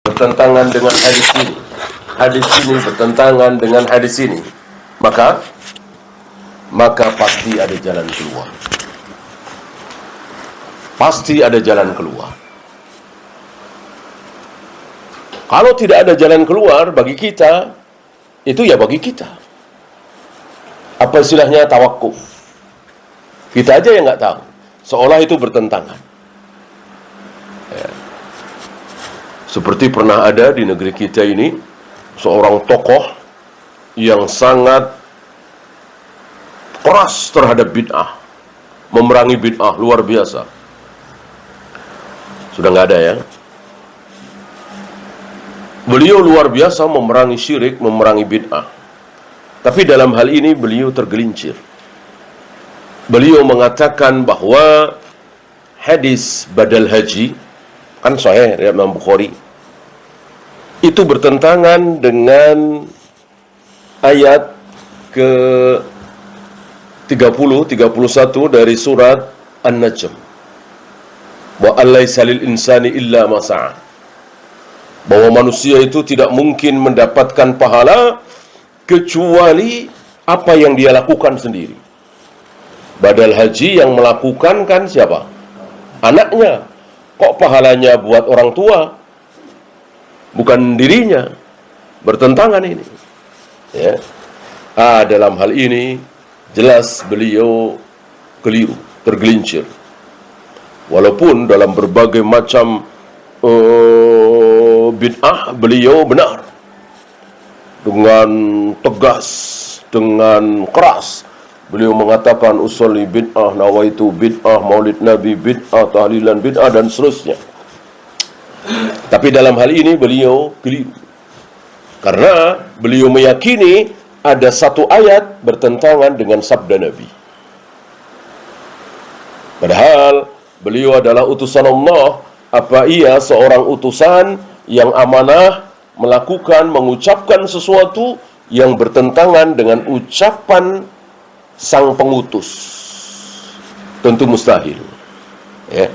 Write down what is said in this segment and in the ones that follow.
bertentangan dengan hadis ini bertentangan dengan hadis ini, maka pasti ada jalan keluar. Pasti ada jalan keluar. Kalau tidak ada jalan keluar bagi kita, itu ya bagi kita. Apa istilahnya tawakuf? Kita aja yang nggak tahu. Seolah itu bertentangan. Ya. Seperti pernah ada di negeri kita ini seorang tokoh yang sangat keras terhadap bid'ah, memerangi bid'ah luar biasa. Sudah nggak ada ya. Beliau luar biasa memerangi syirik, memerangi bid'ah. Tapi dalam hal ini beliau tergelincir. Beliau mengatakan bahwa hadis badal haji, kan sahih riwayat Imam Bukhari, itu bertentangan dengan ayat ke 31 dari surat An-Najm. Wa alaysa lil insani illa ma sa'a. Bahwa manusia itu tidak mungkin mendapatkan pahala kecuali apa yang dia lakukan sendiri. Badal haji yang melakukan kan siapa? Anaknya. Kok pahalanya buat orang tua? Bukan dirinya. Bertentangan ini. Ya. Dalam hal ini jelas beliau keliru, tergelincir. Walaupun dalam berbagai macam bid'ah beliau benar. Dengan tegas, dengan keras beliau mengatakan usolli bid'ah, nawaitu bid'ah, maulid nabi bid'ah, tahlilan bid'ah, dan seterusnya. Tapi dalam hal ini beliau keliru. Karena beliau meyakini ada satu ayat bertentangan dengan sabda Nabi. Padahal beliau adalah utusan Allah. Apa ia seorang utusan yang amanah mengucapkan sesuatu yang bertentangan dengan ucapan sang pengutus? Tentu mustahil. Ya.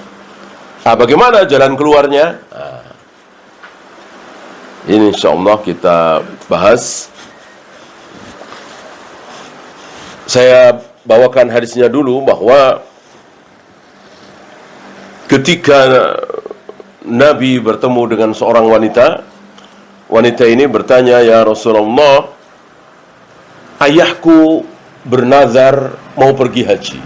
Bagaimana jalan keluarnya? Ini insyaallah kita bahas. Saya bawakan hadisnya dulu bahwa ketika Nabi bertemu dengan seorang wanita, wanita ini bertanya, "Ya Rasulullah, ayahku bernazar mau pergi haji.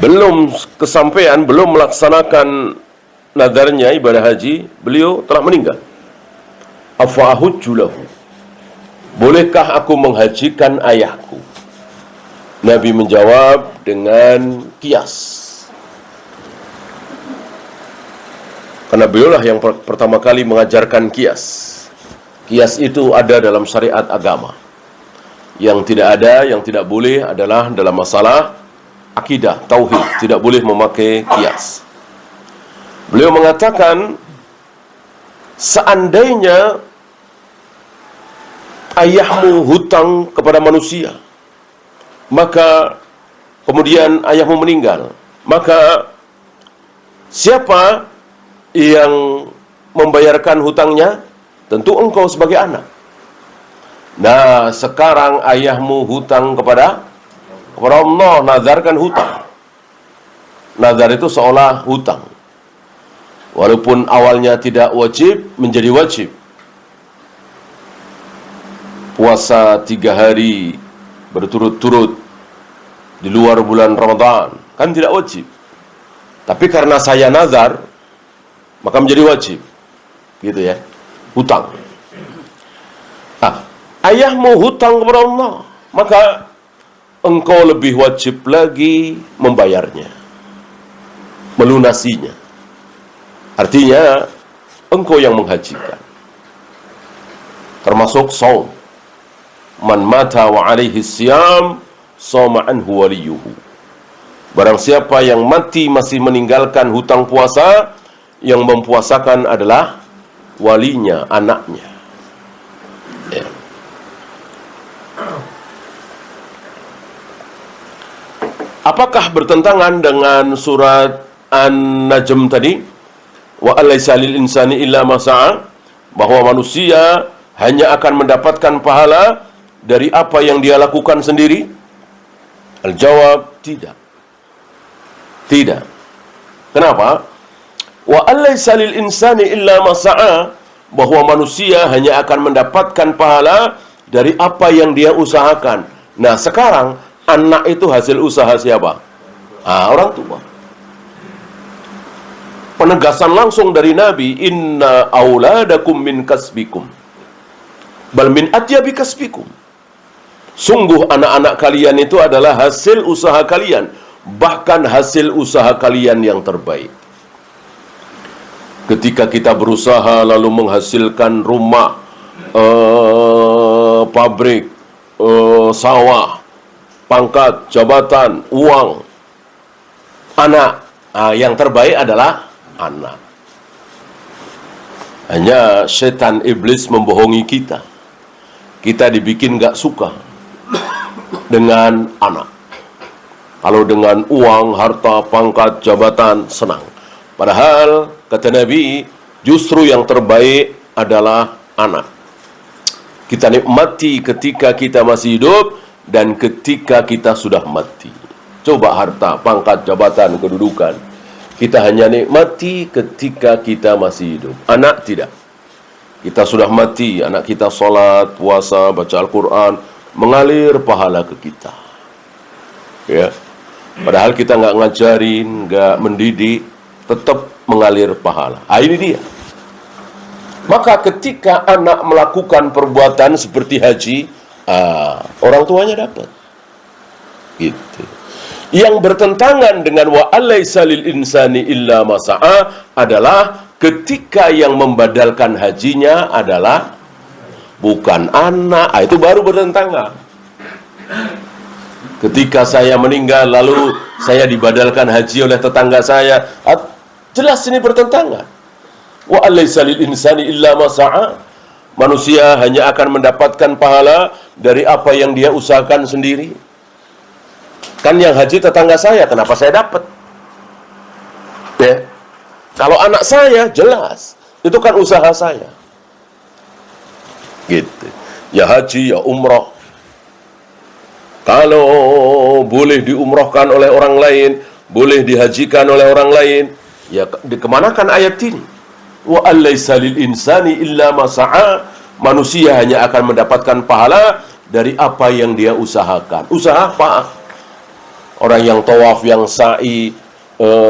Belum kesampaian, belum melaksanakan nazarnya ibadah haji, beliau telah meninggal. Afa ahujju lahu? Bolehkah aku menghajikan ayahku?" Nabi menjawab dengan kias. Karena beliaulah yang pertama kali mengajarkan kias. Kias itu ada dalam syariat agama. Yang tidak ada, yang tidak boleh adalah dalam masalah akidah, tauhid. Tidak boleh memakai kias. Beliau mengatakan, seandainya ayahmu hutang kepada manusia, maka kemudian ayahmu meninggal, maka siapa yang membayarkan hutangnya? Tentu engkau sebagai anak. Nah, sekarang ayahmu hutang kepada Allah, nazarkan hutang. Nazar itu seolah hutang. Walaupun awalnya tidak wajib, menjadi wajib. Puasa 3 hari berturut-turut di luar bulan Ramadan, kan tidak wajib. Tapi karena saya nazar, maka menjadi wajib. Gitu ya. Hutang. Ayahmu hutang kepada Allah, maka engkau lebih wajib lagi membayarnya, melunasinya. Artinya engkau yang menghajikan. Termasuk saum. Man mata wa alaihi siyam sama anhu waliyuhu. Barang siapa yang mati masih meninggalkan hutang puasa, yang mempuasakan adalah walinya, anaknya. Ya. Apakah bertentangan dengan surat An-Najm tadi? wa alaysa lil insani illa ma sa'a, bahwa manusia hanya akan mendapatkan pahala dari apa yang dia lakukan sendiri? Al-jawab, tidak. Tidak. Kenapa? Wa alaysa lil insani illa ma sa'a, bahwa manusia hanya akan mendapatkan pahala dari apa yang dia usahakan. Nah, sekarang anak itu hasil usaha siapa? Orang tua. Penegasan langsung dari Nabi, inna auladakum min kasbikum bal min atyabi kasbikum. Sungguh anak-anak kalian itu adalah hasil usaha kalian, bahkan hasil usaha kalian yang terbaik. Ketika kita berusaha lalu menghasilkan rumah, pabrik, sawah, pangkat, jabatan, uang, anak, yang terbaik adalah anak. Hanya setan iblis membohongi kita. Kita dibikin gak suka dengan anak. Kalau dengan uang, harta, pangkat, jabatan, senang. Padahal, kata Nabi, justru yang terbaik adalah anak. Kita nikmati ketika kita masih hidup dan ketika kita sudah mati. Coba harta, pangkat, jabatan, kedudukan. Kita hanya nikmati ketika kita masih hidup. Anak tidak. Kita sudah mati, anak kita sholat, puasa, baca Al-Quran, mengalir pahala ke kita. Ya. Padahal kita nggak ngajarin, nggak mendidik, tetap mengalir pahala. Ini dia. Maka ketika anak melakukan perbuatan seperti haji, orang tuanya dapat. Gitu. Yang bertentangan dengan wa alaysa lil insani illa ma sa'a adalah ketika yang membadalkan hajinya adalah bukan anak. Itu baru bertentangan. Ketika saya meninggal lalu saya dibadalkan haji oleh tetangga saya, jelas ini bertentangan. Wa alaysa lil insani illa ma sa'a. Manusia hanya akan mendapatkan pahala dari apa yang dia usahakan sendiri. Kan yang haji tetangga saya, kenapa saya dapat? Ya. Kalau anak saya, jelas. Itu kan usaha saya. Gitu. Ya haji, ya umrah. Kalau boleh diumrahkan oleh orang lain, boleh dihajikan oleh orang lain, ya dikemanakan ayat ini? Wa alaysa lil insani illa ma sa'a. Manusia hanya akan mendapatkan pahala dari apa yang dia usahakan. Usaha apa? Orang yang tawaf, yang sa'i,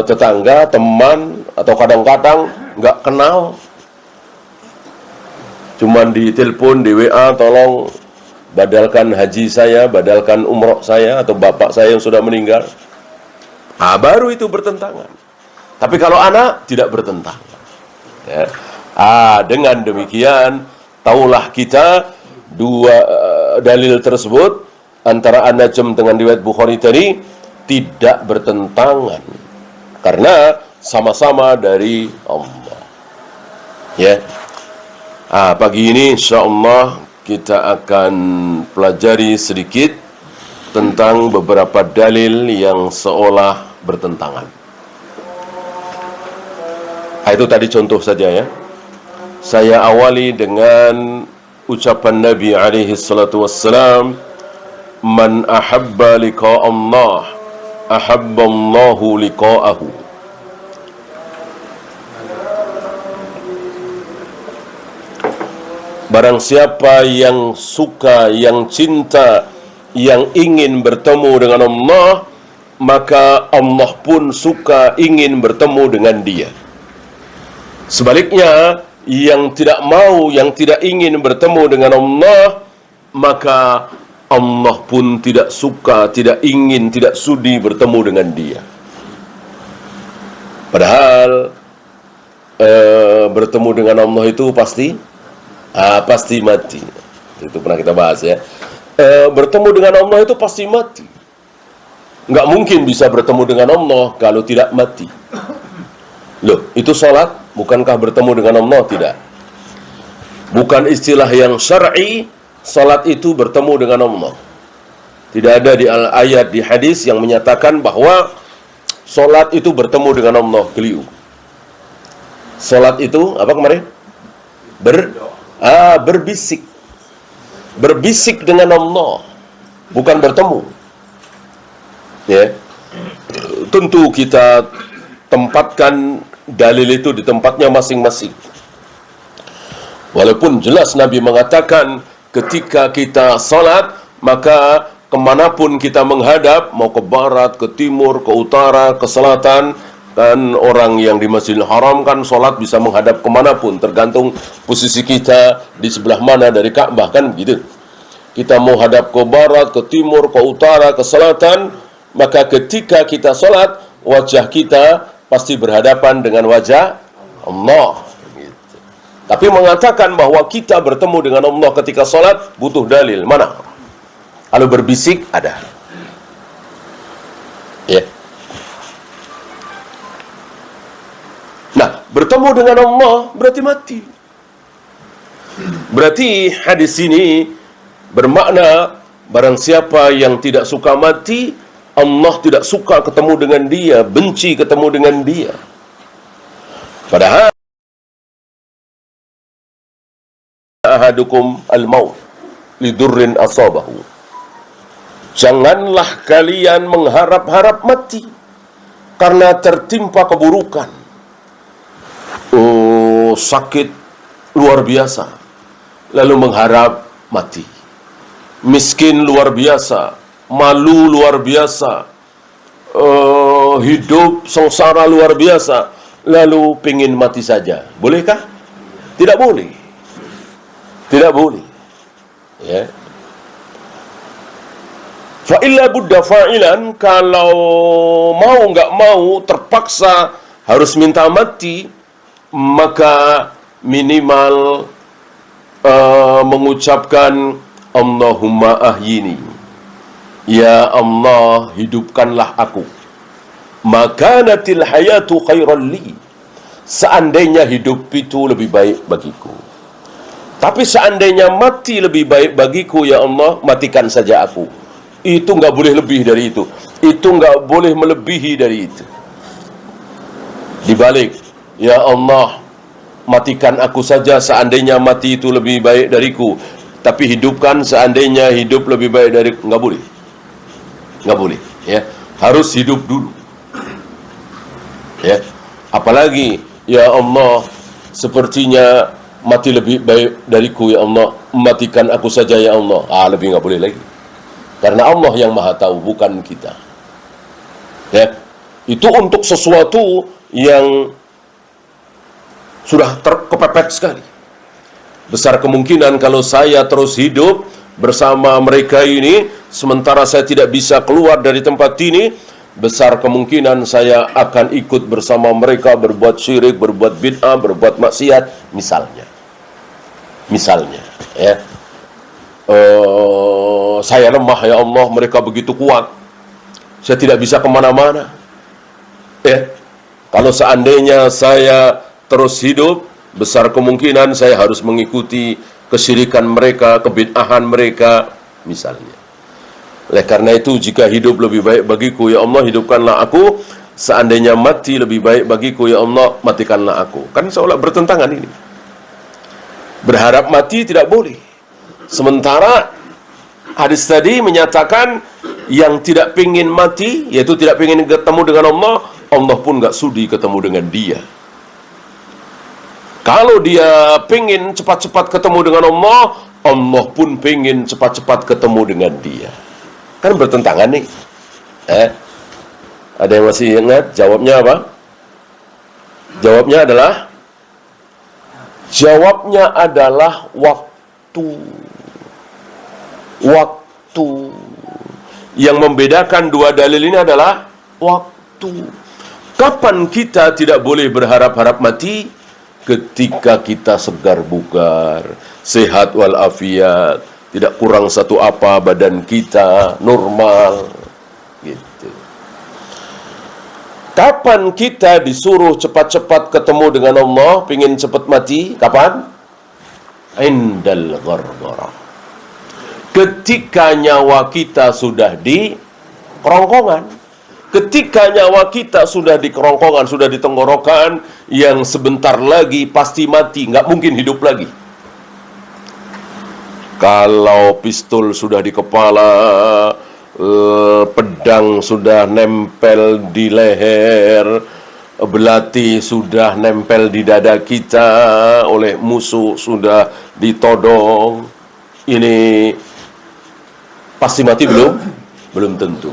tetangga, teman, atau kadang-kadang nggak kenal, cuman di telepon, di WA, tolong badalkan haji saya, badalkan umroh saya, atau bapak saya yang sudah meninggal. Baru itu bertentangan. Tapi kalau anak, tidak bertentangan. Ya. Dengan demikian, taulah kita dua dalil tersebut, antara An-Najm dengan riwayat Bukhari tadi, tidak bertentangan. Karena sama-sama dari Allah. Ya. Pagi ini insyaallah kita akan pelajari sedikit tentang beberapa dalil yang seolah bertentangan. Itu tadi contoh saja ya. Saya awali dengan ucapan Nabi alaihi salatu wassalam, man ahabba liqa Allah ahabballahu liqa'ahu. Barang siapa yang suka, yang cinta, yang ingin bertemu dengan Allah, maka Allah pun suka ingin bertemu dengan dia. Sebaliknya, yang tidak mau, yang tidak ingin bertemu dengan Allah, maka Allah pun tidak suka, tidak ingin, tidak sudi bertemu dengan dia. Padahal bertemu dengan Allah itu pasti mati. Itu pernah kita bahas ya. Bertemu dengan Allah itu pasti mati. Nggak mungkin bisa bertemu dengan Allah kalau tidak mati. Loh, itu salat bukankah bertemu dengan Allah? Tidak. Bukan istilah yang syar'i, salat itu bertemu dengan Allah. Tidak ada di ayat, di hadis yang menyatakan bahwa salat itu bertemu dengan Allah. Keliru. Salat itu apa kemarin? Berbisik. Berbisik dengan Allah, bukan bertemu. Ya. Tentu kita tempatkan dalil itu di tempatnya masing-masing. Walaupun jelas Nabi mengatakan ketika kita salat, maka kemanapun kita menghadap, mau ke barat, ke timur, ke utara, ke selatan, kan orang yang di Masjidil Haram kan salat bisa menghadap kemanapun, tergantung posisi kita di sebelah mana dari Ka'bah, kan begitu. Kita mau hadap ke barat, ke timur, ke utara, ke selatan, maka ketika kita salat, wajah kita pasti berhadapan dengan wajah Allah. Tapi mengatakan bahwa kita bertemu dengan Allah ketika salat butuh dalil. Mana? Kalau berbisik ada. Ya. Nah, bertemu dengan Allah berarti mati. Berarti hadis ini bermakna barang siapa yang tidak suka mati, Allah tidak suka ketemu dengan dia, benci ketemu dengan dia. Padahal ahadukum al-maut lidurrin asabahu. Janganlah kalian mengharap-harap mati karena tertimpa keburukan. Oh, sakit luar biasa, lalu mengharap mati. Miskin luar biasa, malu luar biasa, hidup sengsara luar biasa, lalu pingin mati saja. Bolehkah? Tidak boleh. Tidak boleh. Ya. Fa'illa budda fa'ilan, kalau mau nggak mau terpaksa harus minta mati, maka minimal mengucapkan Allahumma ahyini, ya Allah hidupkanlah aku, makanatil hayatu khairan li, seandainya hidup itu lebih baik bagiku. Tapi seandainya mati lebih baik bagiku, ya Allah, matikan saja aku. Itu nggak boleh lebih dari itu. Itu nggak boleh melebihi dari itu. Dibalik, ya Allah, matikan aku saja seandainya mati itu lebih baik dariku. Tapi hidupkan seandainya hidup lebih baik dari, nggak boleh. Nggak boleh. Ya, harus hidup dulu. Ya, apalagi, ya Allah, sepertinya mati lebih baik dariku, ya Allah, matikan aku saja, ya Allah. Lebih nggak boleh lagi. Karena Allah yang maha tahu, bukan kita. Ya, itu untuk sesuatu yang sudah kepepet sekali. Besar kemungkinan kalau saya terus hidup bersama mereka ini, sementara saya tidak bisa keluar dari tempat ini, besar kemungkinan saya akan ikut bersama mereka berbuat syirik, berbuat bid'ah, berbuat maksiat, misalnya. Misalnya, ya. Saya lemah, ya Allah, mereka begitu kuat, saya tidak bisa kemana-mana. Ya, kalau seandainya saya terus hidup, besar kemungkinan saya harus mengikuti kesyirikan mereka, kebid'ahan mereka, misalnya. Oleh karena itu, jika hidup lebih baik bagiku, ya Allah, hidupkanlah aku. Seandainya mati lebih baik bagiku, ya Allah, matikanlah aku. Kan seolah bertentangan ini. Berharap mati tidak boleh. Sementara hadis tadi menyatakan yang tidak ingin mati, yaitu tidak ingin ketemu dengan Allah, Allah pun nggak sudi ketemu dengan dia. Kalau dia pengen cepat-cepat ketemu dengan Allah, Allah pun pengen cepat-cepat ketemu dengan dia. Kan bertentangan nih. Ada yang masih ingat jawabnya apa? Jawabnya adalah waktu. Waktu. Yang membedakan dua dalil ini adalah waktu. Kapan kita tidak boleh berharap-harap mati? Ketika kita segar bugar, sehat walafiat, tidak kurang satu apa badan kita, normal, gitu. Kapan kita disuruh cepat-cepat ketemu dengan Allah, pengen cepat mati? Kapan? Indal ghargharah. Ketika nyawa kita sudah di kerongkongan, Ketika nyawa kita sudah di kerongkongan, sudah di tenggorokan, yang sebentar lagi pasti mati, nggak mungkin hidup lagi. Kalau pistol sudah di kepala, pedang sudah nempel di leher, belati sudah nempel di dada kita, oleh musuh sudah ditodong, ini pasti mati belum? Belum tentu.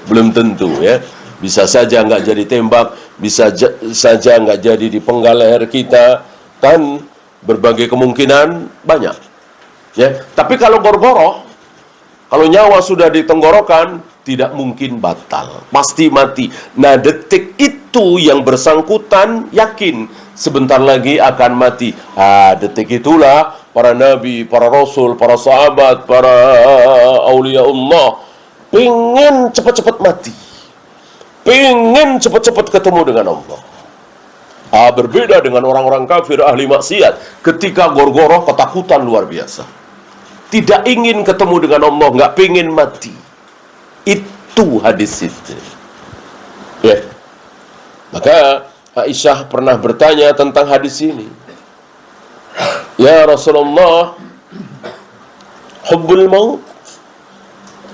Belum tentu ya. Bisa saja nggak jadi tembak, bisa saja nggak jadi dipenggal leher kita, kan berbagai kemungkinan banyak. Ya, tapi kalau gorgoroh, kalau nyawa sudah di tenggorokan, tidak mungkin batal, pasti mati. Nah, detik itu yang bersangkutan yakin sebentar lagi akan mati. Detik itulah para nabi, para rasul, para sahabat, para aulia Allah pengen cepat-cepat mati, pengen cepat-cepat ketemu dengan Allah. Berbeda dengan orang-orang kafir ahli maksiat, ketika gorgoroh ketakutan luar biasa, tidak ingin ketemu dengan Allah, nggak pengen mati. Itu hadis itu. Ya. Maka Aisyah pernah bertanya tentang hadis ini. Ya Rasulullah, hubbul maut.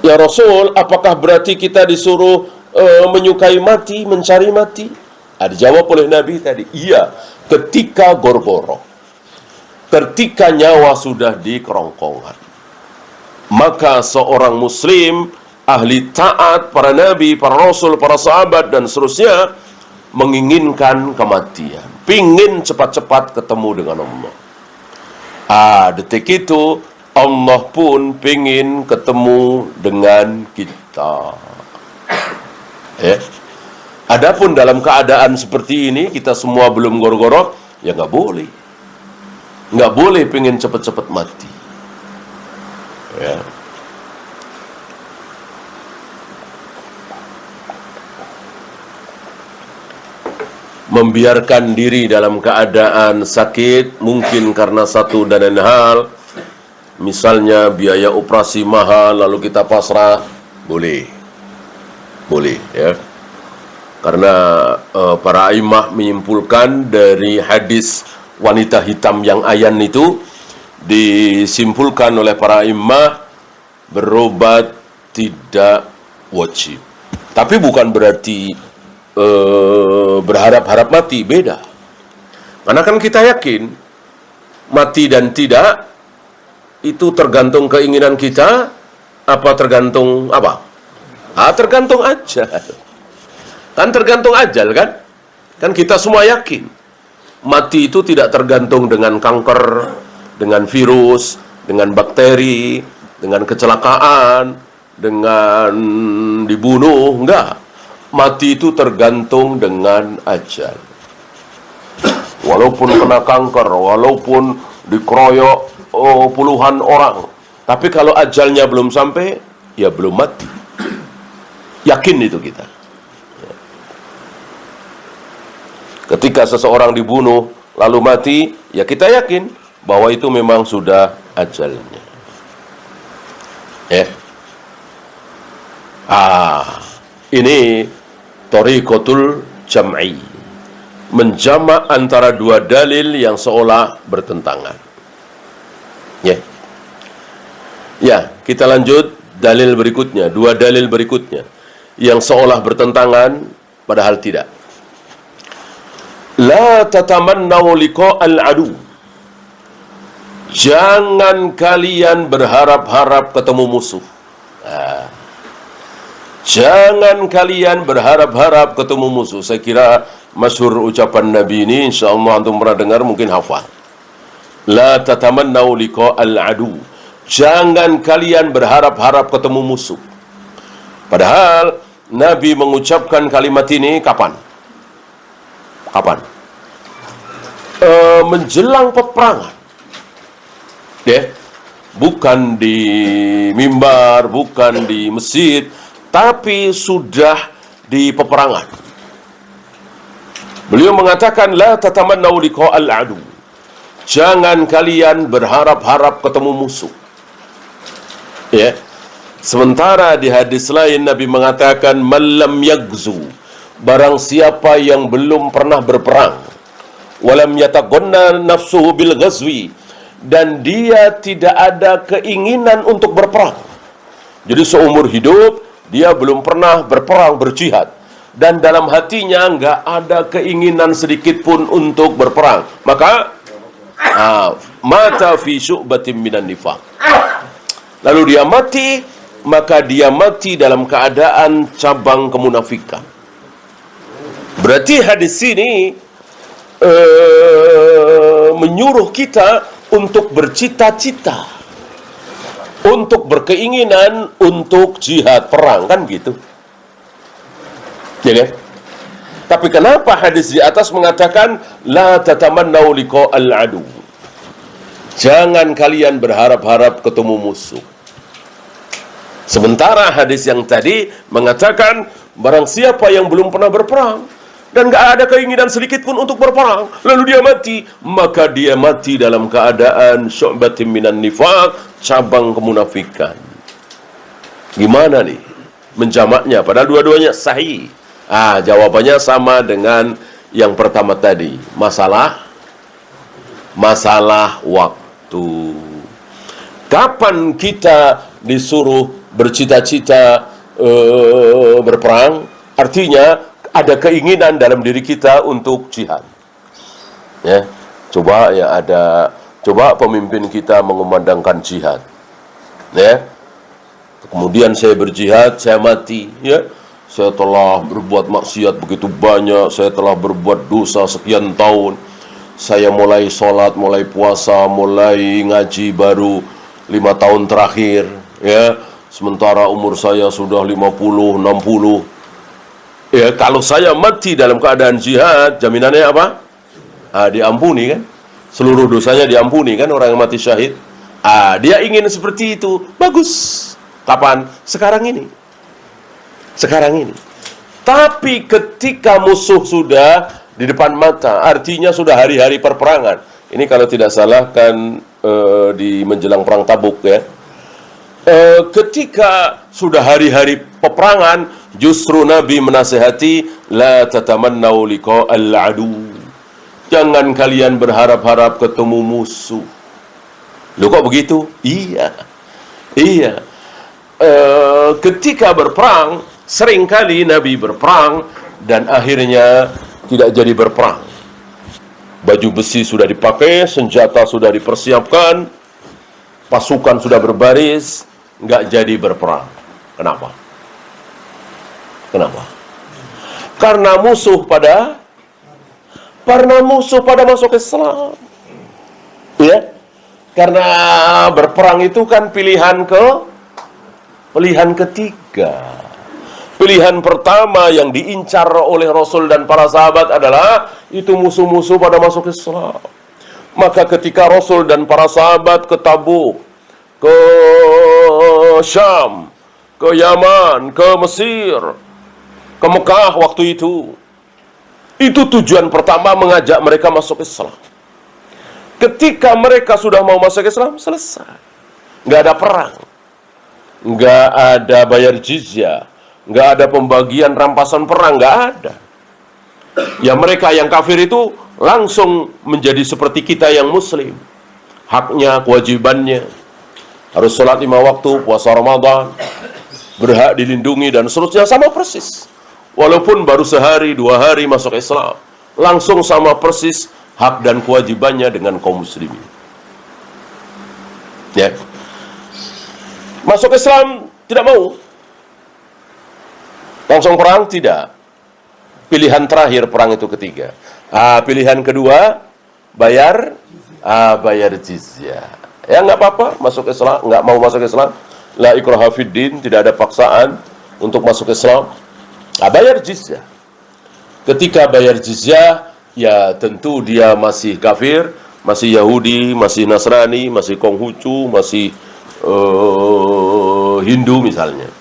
Ya Rasul, apakah berarti kita disuruh menyukai mati, mencari mati? Dijawab oleh Nabi tadi, iya, ketika gorgoroh, ketika nyawa sudah di kerongkongan, maka seorang muslim, ahli taat, para nabi, para rasul, para sahabat, dan seterusnya, menginginkan kematian, pingin cepat-cepat ketemu dengan Allah. Detik itu Allah pun pingin ketemu dengan kita. Adapun dalam keadaan seperti ini, kita semua belum gorgoroh, ya nggak boleh. Nggak boleh pingin cepat-cepat mati. Ya. Membiarkan diri dalam keadaan sakit, mungkin karena satu dan lain hal, misalnya biaya operasi mahal, lalu kita pasrah, boleh ya. Karena para imam menyimpulkan dari hadis wanita hitam yang ayan itu, disimpulkan oleh para imam, berobat tidak wajib. Tapi bukan berarti berharap-harap mati, beda. Karena kan kita yakin mati dan tidak itu tergantung keinginan kita, apa tergantung apa? Tergantung ajal. Kan tergantung ajal kan? Kan kita semua yakin mati itu tidak tergantung dengan kanker, dengan virus, dengan bakteri, dengan kecelakaan, dengan dibunuh, enggak. Mati itu tergantung dengan ajal. Walaupun kena kanker, walaupun dikeroyok puluhan orang, tapi kalau ajalnya belum sampai, ya belum mati. Yakin itu kita. Ketika seseorang dibunuh lalu mati, ya kita yakin bahwa itu memang sudah ajalnya. Ini thariqatul jam'i, menjamak antara dua dalil yang seolah bertentangan. Ya, kita lanjut dalil berikutnya, dua dalil berikutnya yang seolah bertentangan padahal tidak. La tatamannau liqa'al adu. Jangan kalian berharap-harap ketemu musuh. Jangan kalian berharap-harap ketemu musuh. Saya kira masyhur ucapan Nabi ini, insyaallah antum pernah dengar, mungkin hafal. La tatamannau liqa'al adu. Jangan kalian berharap-harap ketemu musuh. Padahal Nabi mengucapkan kalimat ini kapan? Menjelang peperangan. Bukan di mimbar, bukan di masjid, tapi sudah di peperangan. Beliau mengatakan, la tatamannau liqa'al adu. Jangan kalian berharap-harap ketemu musuh. Sementara di hadis lain Nabi mengatakan malam yagzu, barang siapa yang belum pernah berperang, walam yataghanna nafsuhu bil ghazwi, dan dia tidak ada keinginan untuk berperang. Jadi seumur hidup dia belum pernah berperang, berjihad, dan dalam hatinya nggak ada keinginan sedikit pun untuk berperang, maka mata fi syu'batin minan nifaq. Lalu dia mati, maka dia mati dalam keadaan cabang kemunafikan. Berarti hadis ini menyuruh kita untuk bercita-cita, untuk berkeinginan untuk jihad, perang, kan gitu. Ya kan? Tapi kenapa hadis di atas mengatakan la tatamannau liqa'al adu? Jangan kalian berharap-harap ketemu musuh. Sementara hadis yang tadi mengatakan barang siapa yang belum pernah berperang dan gak ada keinginan sedikit pun untuk berperang, lalu dia mati, maka dia mati dalam keadaan syu'batin minan nifaq, cabang kemunafikan. Gimana nih menjamaknya? Padahal dua-duanya sahih. Jawabannya sama dengan yang pertama tadi. Masalah waktu. Kapan kita disuruh bercita-cita berperang? Artinya ada keinginan dalam diri kita untuk jihad. Ya, coba pemimpin kita mengumandangkan jihad. Ya. Kemudian saya berjihad, saya mati, ya. Saya telah berbuat maksiat begitu banyak, saya telah berbuat dosa sekian tahun. Saya mulai sholat, mulai puasa, mulai ngaji baru 5 tahun terakhir, ya. Sementara umur saya sudah 50, 60. Ya, kalau saya mati dalam keadaan jihad, jaminannya apa? Diampuni kan? Seluruh dosanya diampuni kan orang yang mati syahid. Dia ingin seperti itu. Bagus. Kapan? Sekarang ini. Tapi ketika musuh sudah di depan mata, artinya sudah hari-hari perperangan. Ini kalau tidak salah kan di menjelang perang Tabuk, ya. Ketika sudah hari-hari peperangan, justru Nabi menasihati la tatamannau liqa'al adu. Jangan kalian berharap-harap ketemu musuh. Loh, kok begitu? Iya. Ketika berperang, seringkali Nabi berperang dan akhirnya tidak jadi berperang. Baju besi sudah dipakai, senjata sudah dipersiapkan, pasukan sudah berbaris, nggak jadi berperang. Kenapa? Karena musuh pada masuk Islam. Ya. Karena berperang itu kan pilihan ketiga. Pilihan pertama yang diincar oleh Rasul dan para sahabat adalah itu musuh-musuh pada masuk Islam. Maka ketika Rasul dan para sahabat ke Tabuk, ke Syam, ke Yaman, ke Mesir, ke Mekah waktu itu tujuan pertama mengajak mereka masuk Islam. Ketika mereka sudah mau masuk Islam, selesai. Nggak ada perang, nggak ada bayar jizyah, nggak ada pembagian rampasan perang, nggak ada. Ya, mereka yang kafir itu langsung menjadi seperti kita yang muslim. Haknya, kewajibannya, harus sholat 5 waktu, puasa Ramadan, berhak dilindungi, dan seterusnya, sama persis. Walaupun baru sehari, 2 hari masuk Islam, langsung sama persis hak dan kewajibannya dengan kaum muslimin. Ya. Masuk Islam tidak mau. Langsung perang tidak. Pilihan terakhir perang itu ketiga. Pilihan kedua bayar jizyah. Ya, nggak apa-apa masuk Islam, nggak mau masuk Islam, la ikraha fid din, tidak ada paksaan untuk masuk Islam. Bayar jizyah. Ketika bayar jizyah, ya tentu dia masih kafir, masih Yahudi, masih Nasrani, masih Konghucu, masih Hindu misalnya.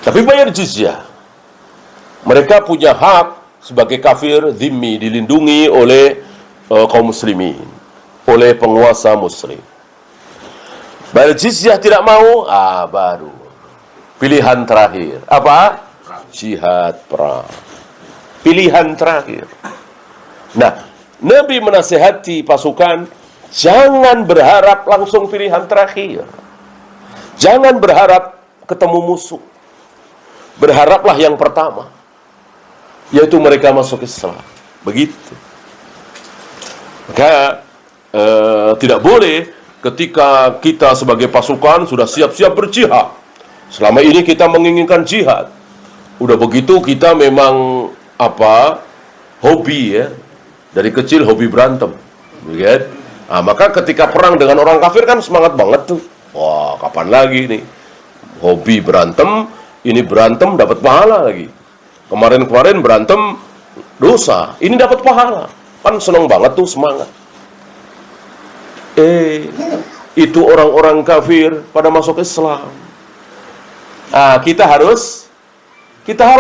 Tapi bayar jizyah. Mereka punya hak sebagai kafir dhimmi, dilindungi oleh kaum muslimin, oleh penguasa muslim. Bayar jizyah tidak mau, baru pilihan terakhir. Apa? Jihad perang. Pilihan terakhir. Nah, Nabi menasihati pasukan, jangan berharap langsung pilihan terakhir. Jangan berharap ketemu musuh. Berharaplah yang pertama, yaitu mereka masuk Islam. Begitu. Maka tidak boleh ketika kita sebagai pasukan sudah siap-siap berjihad. Selama ini kita menginginkan jihad. Udah begitu kita memang hobi ya. Dari kecil hobi berantem. Gitu. Maka ketika perang dengan orang kafir kan semangat banget tuh. Wah, kapan lagi nih? Hobi berantem, ini berantem dapat pahala lagi. Kemarin-kemarin berantem dosa, ini dapat pahala. Kan seneng banget tuh, semangat. Itu orang-orang kafir pada masuk Islam. Kita harus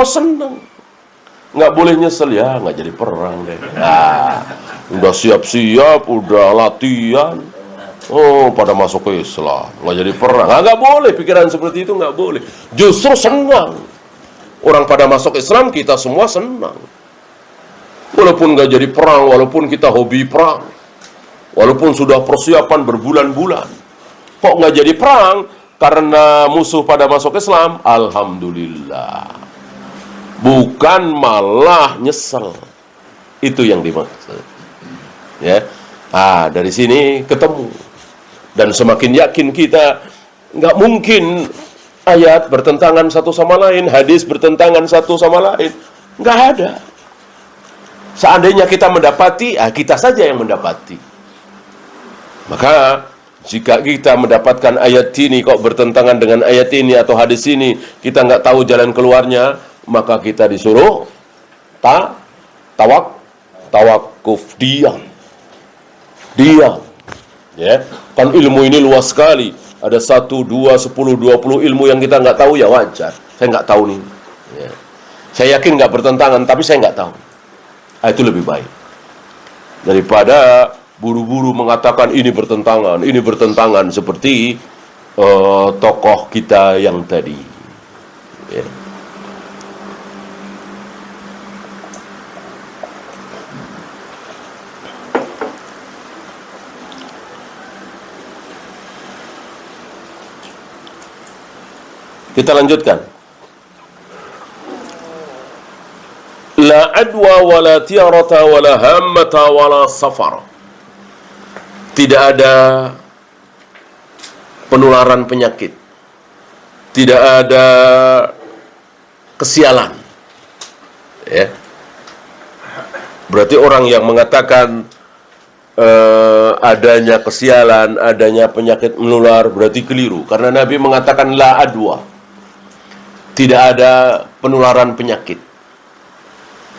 senang. Nggak boleh nyesel, ya nggak jadi perang deh. Udah siap-siap, udah latihan, pada masuk ke Islam, nggak jadi perang. Nggak boleh, pikiran seperti itu nggak boleh. Justru senang. Orang pada masuk Islam, kita semua senang. Walaupun nggak jadi perang, walaupun kita hobi perang, walaupun sudah persiapan berbulan-bulan, kok nggak jadi perang karena musuh pada masuk Islam, alhamdulillah. Bukan malah nyesel. Itu yang dimaksud. Ya. Dari sini ketemu. Dan semakin yakin kita, nggak mungkin ayat bertentangan satu sama lain, hadis bertentangan satu sama lain. Nggak ada. Seandainya kita mendapati, kita saja yang mendapati. Maka jika kita mendapatkan ayat ini kok bertentangan dengan ayat ini atau hadis ini, kita nggak tahu jalan keluarnya, maka kita disuruh tawakuf, diam. Ya, kan ilmu ini luas sekali. Ada 1, 2, 10, 20 ilmu yang kita nggak tahu, ya wajar. Saya nggak tahu nih. Ya. Saya yakin nggak bertentangan, tapi saya nggak tahu. Itu lebih baik daripada buru-buru mengatakan ini bertentangan seperti tokoh kita yang tadi. Ya. Kita lanjutkan. La adwa wala tiarata wala hammata wala safar. Tidak ada penularan penyakit. Tidak ada kesialan. Ya. Berarti orang yang mengatakan adanya kesialan, adanya penyakit menular, berarti keliru. Karena Nabi mengatakan la adwa. Tidak ada penularan penyakit.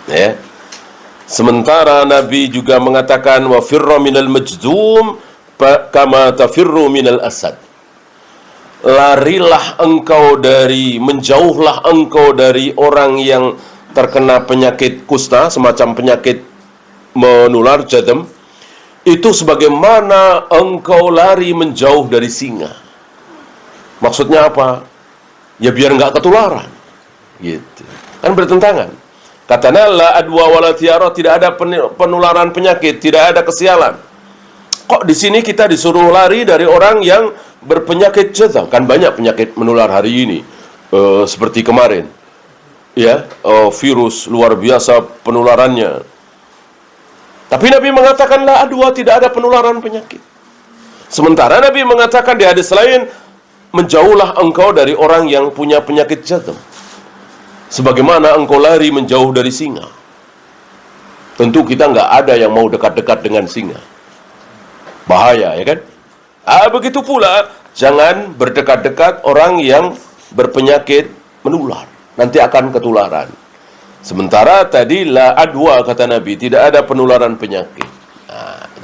Ya. Sementara Nabi juga mengatakan wa firra minal majdum kama tafirru minal asad. Larilah engkau menjauhlah engkau dari orang yang terkena penyakit kusta, semacam penyakit menular jadam, itu sebagaimana engkau lari menjauh dari singa. Maksudnya apa? Ya biar nggak ketularan. Gitu. Kan bertentangan. Katanya la adwa wala tiara, tidak ada penularan penyakit, tidak ada kesialan. Kok di sini kita disuruh lari dari orang yang berpenyakit jadam? Kan banyak penyakit menular hari ini. Seperti kemarin. Ya, virus luar biasa penularannya. Tapi Nabi mengatakan la adwa, tidak ada penularan penyakit. Sementara Nabi mengatakan di hadis lain, menjauhlah engkau dari orang yang punya penyakit jadam, sebagaimana engkau lari menjauh dari singa. Tentu kita nggak ada yang mau dekat-dekat dengan singa. Bahaya, ya kan? Begitu pula, jangan berdekat-dekat orang yang berpenyakit menular. Nanti akan ketularan. Sementara tadi la adwa, kata Nabi, tidak ada penularan penyakit.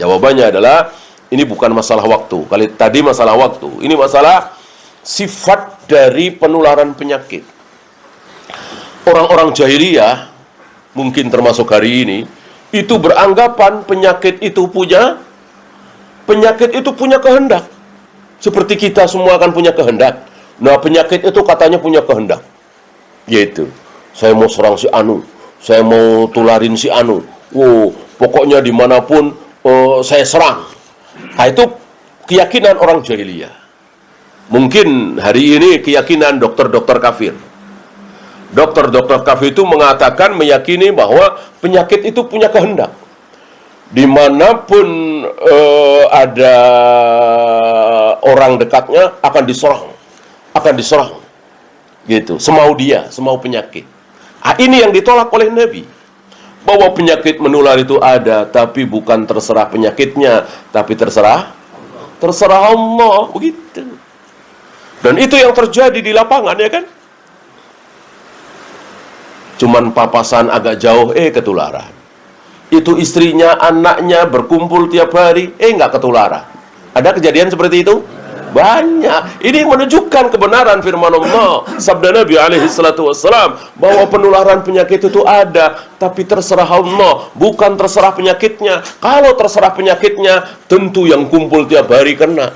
Jawabannya adalah, ini bukan masalah waktu. Kali tadi masalah waktu. Ini masalah sifat dari penularan penyakit. Orang-orang jahiliyah, mungkin termasuk hari ini, itu beranggapan penyakit itu punya kehendak. Seperti kita semua akan punya kehendak. Nah, penyakit itu katanya punya kehendak. Yaitu, saya mau serang si Anu, saya mau tularin si Anu. Pokoknya dimanapun saya serang. Nah, itu keyakinan orang jahiliyah. Mungkin hari ini keyakinan dokter-dokter kafir. Dokter-dokter kafir itu mengatakan, meyakini bahwa penyakit itu punya kehendak. Dimanapun ada orang dekatnya akan diserang, gitu. Semau dia, semau penyakit. Ini yang ditolak oleh Nabi. Bahwa penyakit menular itu ada, tapi bukan terserah penyakitnya, tapi terserah Allah, begitu. Dan itu yang terjadi di lapangan, ya kan? Cuman papasan agak jauh, ketularan. Itu istrinya, anaknya berkumpul tiap hari, nggak ketularan. Ada kejadian seperti itu? Banyak. Ini menunjukkan kebenaran firman Allah, sabda Nabi SAW, bahwa penularan penyakit itu ada, tapi terserah Allah, bukan terserah penyakitnya. Kalau terserah penyakitnya, tentu yang kumpul tiap hari kena.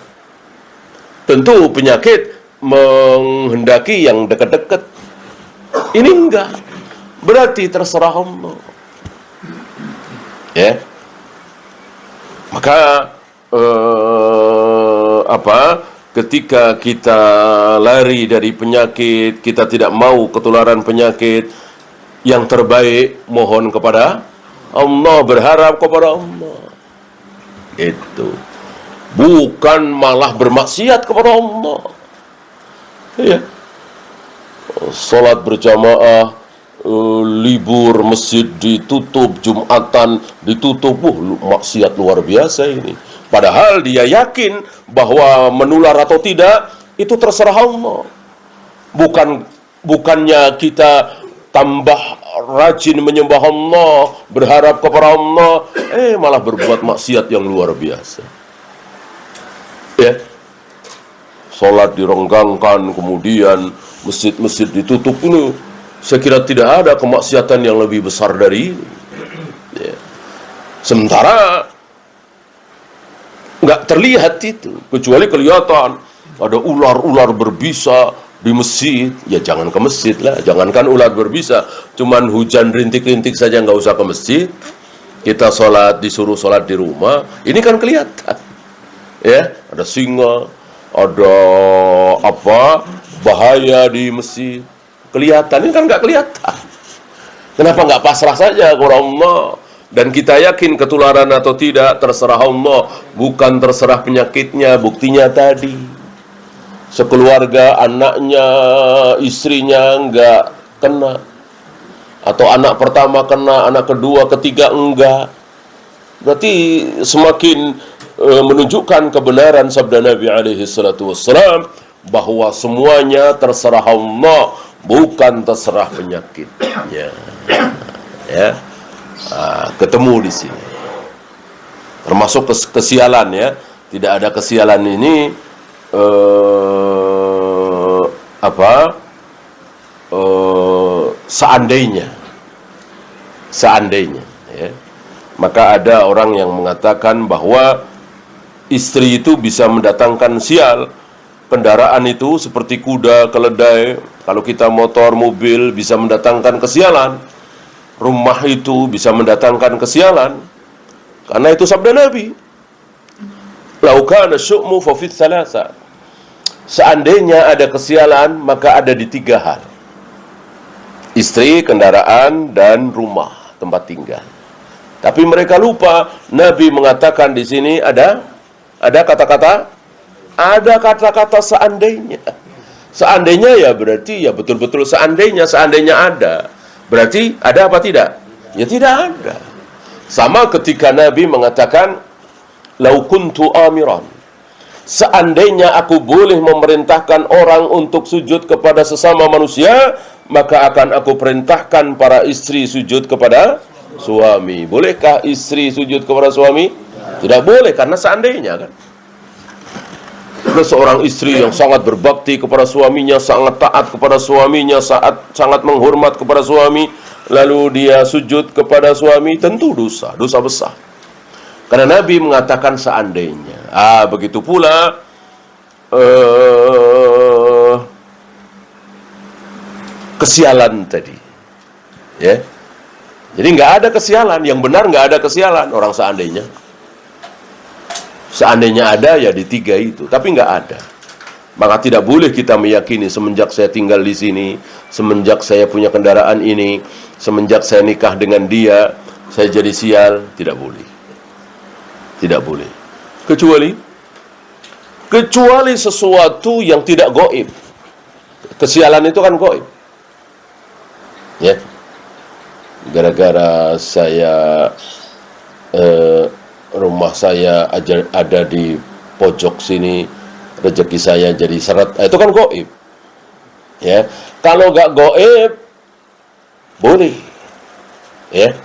Tentu penyakit menghendaki yang dekat-dekat. Ini enggak. Berarti terserah Allah. Ya. Maka ketika kita lari dari penyakit, kita tidak mau ketularan penyakit, yang terbaik mohon kepada Allah, berharap kepada Allah. Itu. Bukan malah bermaksiat kepada Allah. Ya. Salat berjamaah, libur, masjid ditutup, Jumatan ditutup, maksiat luar biasa ini. Padahal dia yakin bahwa menular atau tidak itu terserah Allah. Bukannya kita tambah rajin menyembah Allah, berharap kepada Allah, malah berbuat maksiat yang luar biasa. Ya. Salat direnggangkan, kemudian masjid-masjid ditutup, ini saya kira tidak ada kemaksiatan yang lebih besar dari ini. Ya. Sementara nggak terlihat itu, kecuali kelihatan ada ular-ular berbisa di masjid. Ya jangan ke masjid lah, jangankan ular berbisa, cuman hujan rintik-rintik saja nggak usah ke masjid. Kita disuruh sholat di rumah, ini kan kelihatan. Ya, ada singa, ada bahaya di masjid. Kelihatan, ini kan nggak kelihatan. Kenapa nggak pasrah saja kepada Allah? Dan kita yakin ketularan atau tidak terserah Allah, bukan terserah penyakitnya. Buktinya tadi, sekeluarga, anaknya, istrinya nggak kena, atau anak pertama kena, anak kedua, ketiga enggak. Berarti semakin menunjukkan kebenaran sabda Nabi SAW, bahwa semuanya terserah Allah, bukan terserah penyakitnya. Ya. Ketemu di sini. Termasuk kesialan, ya. Tidak ada kesialan ini seandainya, ya. Maka ada orang yang mengatakan bahwa istri itu bisa mendatangkan sial. Kendaraan itu seperti kuda, keledai, kalau kita motor, mobil, bisa mendatangkan kesialan. Rumah itu bisa mendatangkan kesialan. Karena itu sabda Nabi, "Lau kana syu'mu fa fi thalatha." Seandainya ada kesialan, maka ada di 3 hal. Istri, kendaraan, dan rumah, tempat tinggal. Tapi mereka lupa, Nabi mengatakan di sini ada kata-kata, seandainya. Seandainya ya berarti ya betul-betul seandainya ada. Berarti ada apa tidak? Ya tidak ada. Sama ketika Nabi mengatakan, "Lau kuntu amiran." Seandainya aku boleh memerintahkan orang untuk sujud kepada sesama manusia, maka akan aku perintahkan para istri sujud kepada suami. Bolehkah istri sujud kepada suami? Tidak boleh, karena seandainya kan. Ada seorang istri yang sangat berbakti kepada suaminya, sangat taat kepada suaminya, sangat menghormat kepada suami, lalu dia sujud kepada suami, tentu dosa besar. Karena Nabi mengatakan seandainya. Begitu pula kesialan tadi, ya. Jadi nggak ada kesialan, yang benar nggak ada kesialan. Orang seandainya ada ya di tiga itu, tapi nggak ada. Maka tidak boleh kita meyakini semenjak saya tinggal di sini, semenjak saya punya kendaraan ini, semenjak saya nikah dengan dia, saya jadi sial. Tidak boleh. Tidak boleh. Kecuali sesuatu yang tidak gaib. Kesialan itu kan gaib. Ya. Gara-gara saya rumah saya ada di pojok sini, rezeki saya jadi seret, itu kan gaib. Ya, kalau nggak gaib boleh. Ya,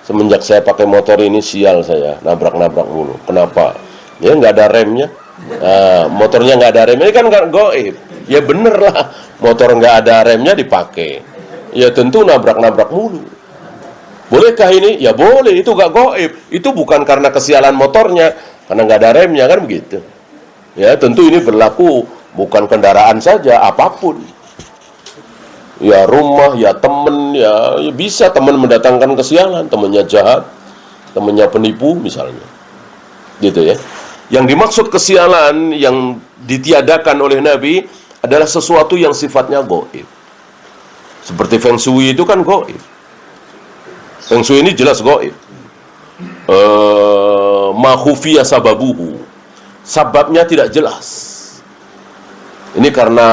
semenjak saya pakai motor ini sial saya, nabrak-nabrak mulu. Kenapa? Ya nggak ada remnya. Nah, motornya nggak ada remnya, ini kan nggak gaib. Ya bener lah, motor nggak ada remnya dipakai. Ya tentu nabrak-nabrak mulu. Bolehkah ini? Ya boleh, itu gak gaib. Itu bukan karena kesialan motornya, karena nggak ada remnya, kan begitu. Ya tentu ini berlaku bukan kendaraan saja, apapun. Ya rumah, ya temen, ya bisa teman mendatangkan kesialan, temennya jahat, temennya penipu misalnya. Gitu ya. Yang dimaksud kesialan yang ditiadakan oleh Nabi adalah sesuatu yang sifatnya gaib. Seperti Feng Shui itu kan gaib. Feng Shui ini jelas gaib. Ma khufiya sababuhu. Sababnya tidak jelas. Ini karena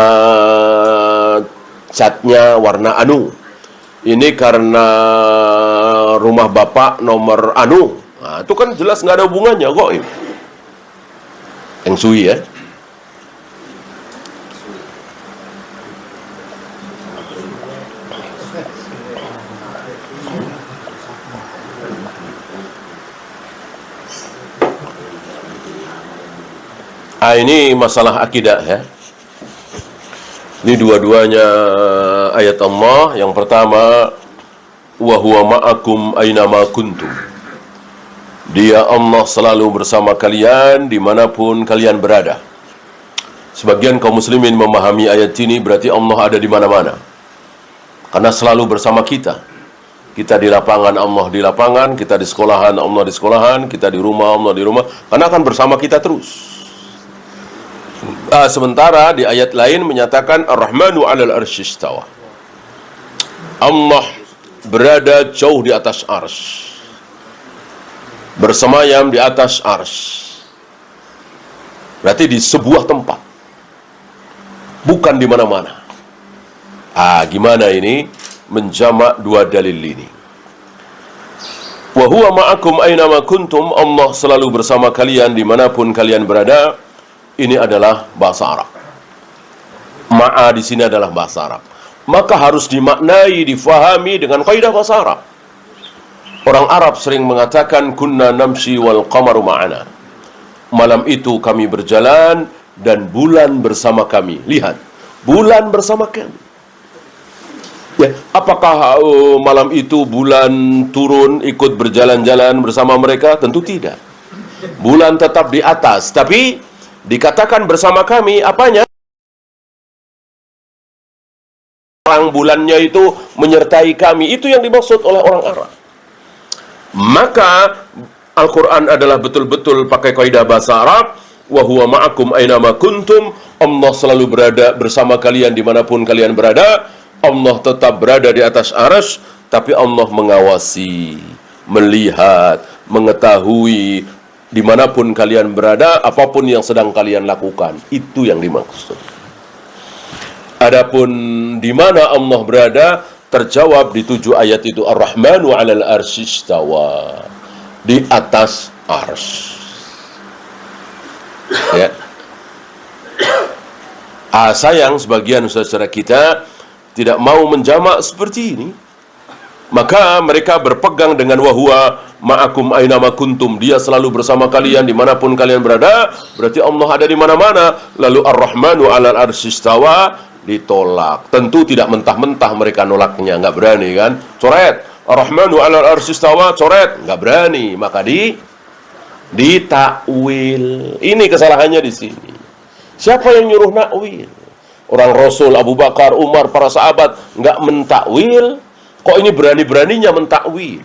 catnya warna anu. Ini karena rumah bapak nomor anu. Nah, itu kan jelas nggak ada hubungannya, gaib. Feng Shui ya. Ini masalah akidah ya. Ini dua-duanya ayat Allah. Yang pertama, wa huwa ma'akum aina ma kuntum. Dia Allah selalu bersama kalian dimanapun kalian berada. Sebagian kaum muslimin memahami ayat ini berarti Allah ada di mana-mana. Karena selalu bersama kita. Kita di lapangan, Allah di lapangan. Kita di sekolahan, Allah di sekolahan. Kita di rumah, Allah di rumah. Karena akan bersama kita terus. Sementara di ayat lain menyatakan Ar-Rahmanu 'alal arsy istawa. Allah berada jauh di atas arsy. Bersemayam di atas arsy. Berarti di sebuah tempat. Bukan di mana-mana. Gimana ini menjamak dua dalil ini? Wa huwa ma'akum aina ma kuntum. Allah selalu bersama kalian dimanapun kalian berada. Ini adalah bahasa Arab. Ma'a di sini adalah bahasa Arab. Maka harus dimaknai, difahami dengan kaidah bahasa Arab. Orang Arab sering mengatakan kunna namshi wal qamaru ma'ana. Malam itu kami berjalan dan bulan bersama kami. Lihat, bulan bersama kami. Ya, apakah malam itu bulan turun ikut berjalan-jalan bersama mereka? Tentu tidak. Bulan tetap di atas, tapi dikatakan bersama kami, apanya? Orang bulannya itu menyertai kami. Itu yang dimaksud oleh orang Arab. Maka Al-Quran adalah betul-betul pakai kaidah bahasa Arab. Wa huwa ma'akum aina ma kuntum. Allah selalu berada bersama kalian dimanapun kalian berada. Allah tetap berada di atas arsy, tapi Allah mengawasi, melihat, mengetahui dimanapun kalian berada, apapun yang sedang kalian lakukan. Itu yang dimaksud. Adapun di mana Allah berada, terjawab di 7 ayat itu. Ar-Rahmanu 'alal arsy istawa. Di atas arsy. Ya. Sayang sebagian saudara kita tidak mau menjamak seperti ini. Maka mereka berpegang dengan wahwa ma'akum aina ma kuntum. Dia selalu bersama kalian dimanapun kalian berada. Berarti Allah ada di mana-mana. Lalu Ar-Rahmanu 'alal arsy istawa ditolak. Tentu tidak mentah-mentah mereka nolaknya, nggak berani kan? Coret. Ar-Rahmanu 'alal arsy istawa, coret, nggak berani. Maka ditakwil. Ini kesalahannya di sini. Siapa yang nyuruh nakwil? Orang Rasul, Abu Bakar, Umar, para sahabat nggak mentakwil. Kok ini berani-beraninya mentakwil?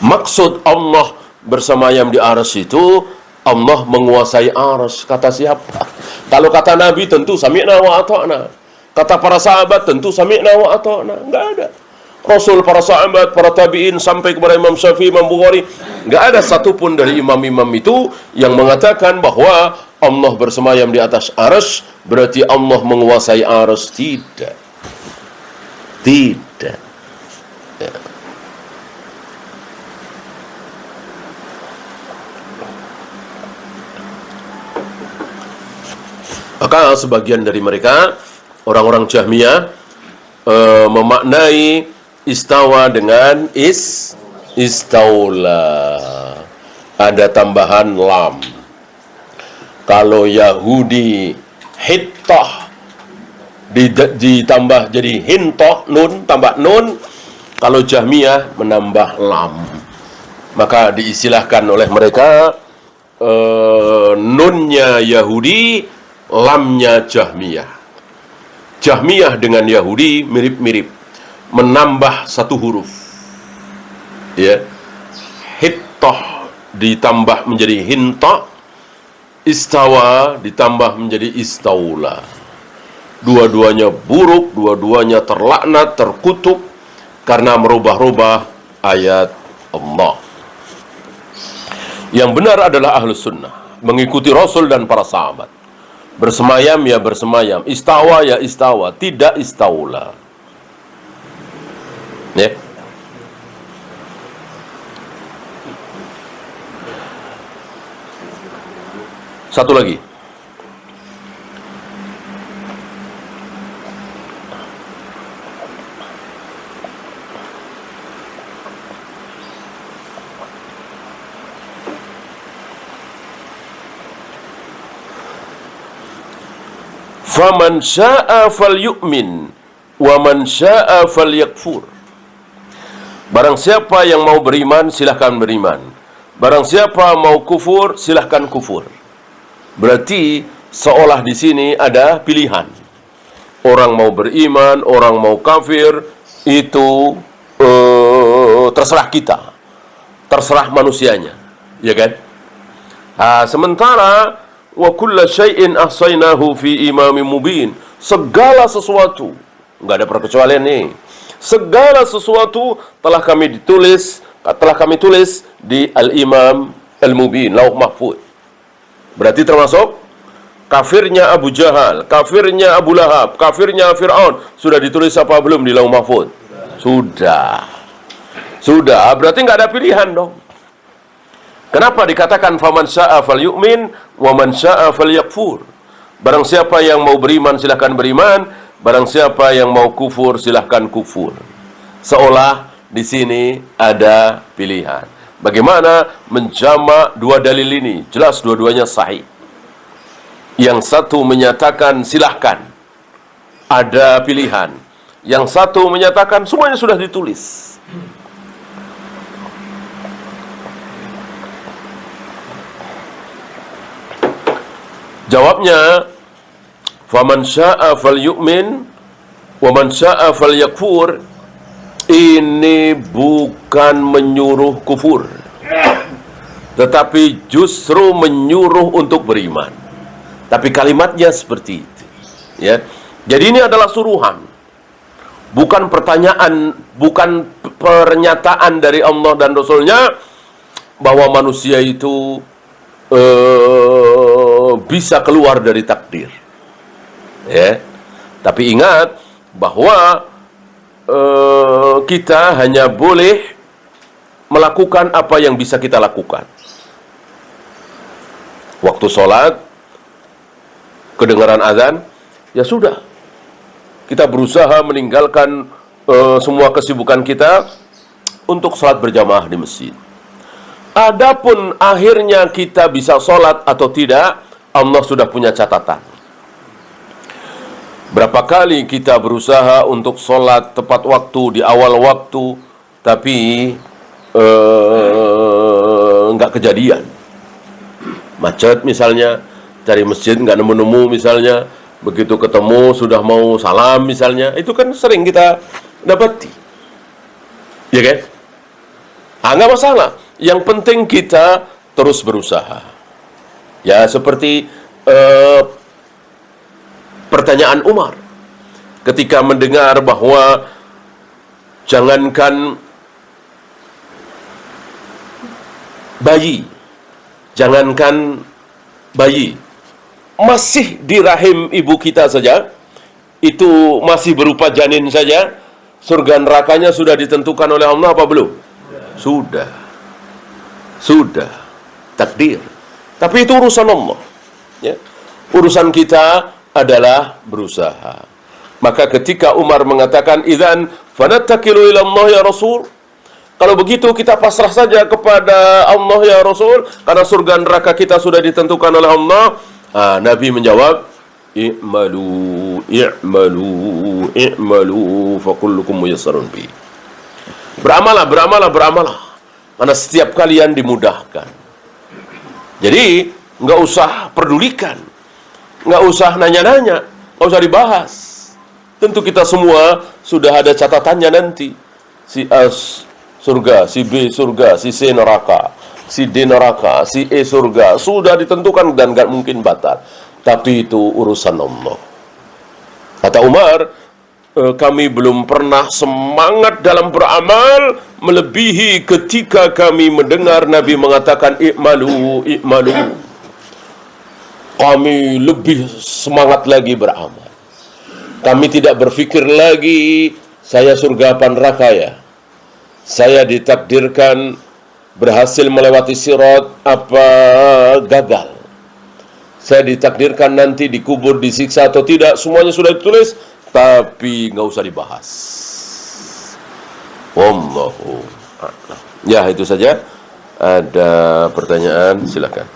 Maksud Allah bersemayam di arsy itu, Allah menguasai arsy. Kata siapa? Kalau kata Nabi tentu sami'na wa ata'na. Kata para sahabat tentu sami'na wa ata'na. Nggak ada. Rasul, para sahabat, para tabi'in, sampai kepada Imam Syafi'i, Imam Bukhari, nggak ada satupun dari imam-imam itu yang mengatakan bahwa Allah bersemayam di atas arsy berarti Allah menguasai arsy. Tidak. Ya. Maka sebagian dari mereka, orang-orang Jahmiyah, memaknai istawa dengan istaula. Ada tambahan lam. Kalau Yahudi hittah ditambah jadi hintoh, nun, tambah nun. Kalau Jahmiyah menambah lam. Maka diistilahkan oleh mereka nunnya Yahudi, lamnya Jahmiyah. Jahmiyah dengan Yahudi mirip-mirip, menambah satu huruf. Ya. Hittah ditambah menjadi hintah, istawa ditambah menjadi istaula. Dua-duanya buruk, dua-duanya terlaknat, terkutuk karena merubah-rubah ayat Allah. Yang benar adalah Ahlus Sunnah, mengikuti Rasul dan para sahabat. Bersemayam ya bersemayam, istawa ya istawa, tidak istaula. Ya. Satu lagi. Faman syaa falyu'min wa man syaa falyakfur. Barang siapa yang mau beriman, silahkan beriman. Barang siapa mau kufur, silahkan kufur. Berarti seolah di sini ada pilihan. Orang mau beriman, orang mau kafir, itu terserah kita, terserah manusianya, ya kan? Sementara wa kulla syai'in ahsaynahu fi imamin mubin. Segala sesuatu, enggak ada perkecualian nih. Segala sesuatu telah kami tulis di Al-Imam Al-Mubin, Lauh Mahfuz. Berarti termasuk kafirnya Abu Jahal, kafirnya Abu Lahab, kafirnya Fir'aun, sudah ditulis apa belum di Lauh Mahfuz? Sudah. Berarti nggak ada pilihan dong. Kenapa dikatakan faman syaa falyu'min wa man syaa falyakfur? Barang siapa yang mau beriman silahkan beriman, barang siapa yang mau kufur silahkan kufur. Seolah di sini ada pilihan. Bagaimana menjamak dua dalil ini? Jelas dua-duanya sahih. Yang satu menyatakan silahkan, ada pilihan. Yang satu menyatakan semuanya sudah ditulis. Jawabnya, faman syaa falyu'min wa man syaa falyakfur. Ini bukan menyuruh kufur, tetapi justru menyuruh untuk beriman. Tapi kalimatnya seperti itu, ya. Jadi ini adalah suruhan, bukan pertanyaan, bukan pernyataan dari Allah dan Rasulnya bahwa manusia itu bisa keluar dari takdir, ya. Tapi ingat bahwa kita hanya boleh melakukan apa yang bisa kita lakukan. Waktu sholat, kedengaran azan, ya sudah, kita berusaha meninggalkan semua kesibukan kita untuk sholat berjamaah di masjid. Adapun akhirnya kita bisa sholat atau tidak, Allah sudah punya catatan. Berapa kali kita berusaha untuk sholat tepat waktu, di awal waktu, tapi nggak kejadian. Macet misalnya, cari masjid nggak nemu-nemu misalnya, begitu ketemu sudah mau salam misalnya, itu kan sering kita dapati, ya kan? Nggak masalah. Yang penting kita terus berusaha. Ya seperti pertanyaan Umar ketika mendengar bahwa jangankan bayi, masih di rahim ibu kita saja, itu masih berupa janin saja, surga nerakanya sudah ditentukan oleh Allah apa belum? Sudah. Takdir. Tapi itu urusan Allah. Ya. Urusan kita adalah berusaha. Maka ketika Umar mengatakan, "Idzan fanattakilu ila Allah ya Rasul." Kalau begitu kita pasrah saja kepada Allah ya Rasul, karena surga neraka kita sudah ditentukan oleh Allah. Nabi menjawab, "I'malu, fa kullukum muyassarun bi." Beramalah. Karena setiap kalian dimudahkan. Jadi, nggak usah pedulikan. Nggak usah nanya-nanya. Nggak usah dibahas. Tentu kita semua sudah ada catatannya nanti. Si A surga, si B surga, si C neraka, si D neraka, si E surga. Sudah ditentukan dan nggak mungkin batal. Tapi itu urusan Allah. Kata Umar, kami belum pernah semangat dalam beramal melebihi ketika kami mendengar Nabi mengatakan i'malu. Kami lebih semangat lagi beramal. Kami tidak berpikir lagi, saya surga apa neraka ya? Saya ditakdirkan berhasil melewati sirat apa gagal? Saya ditakdirkan nanti dikubur, disiksa atau tidak, semuanya sudah ditulis, tapi nggak usah dibahas. Wallahu a'lam. Ya, itu saja. Ada pertanyaan, silakan.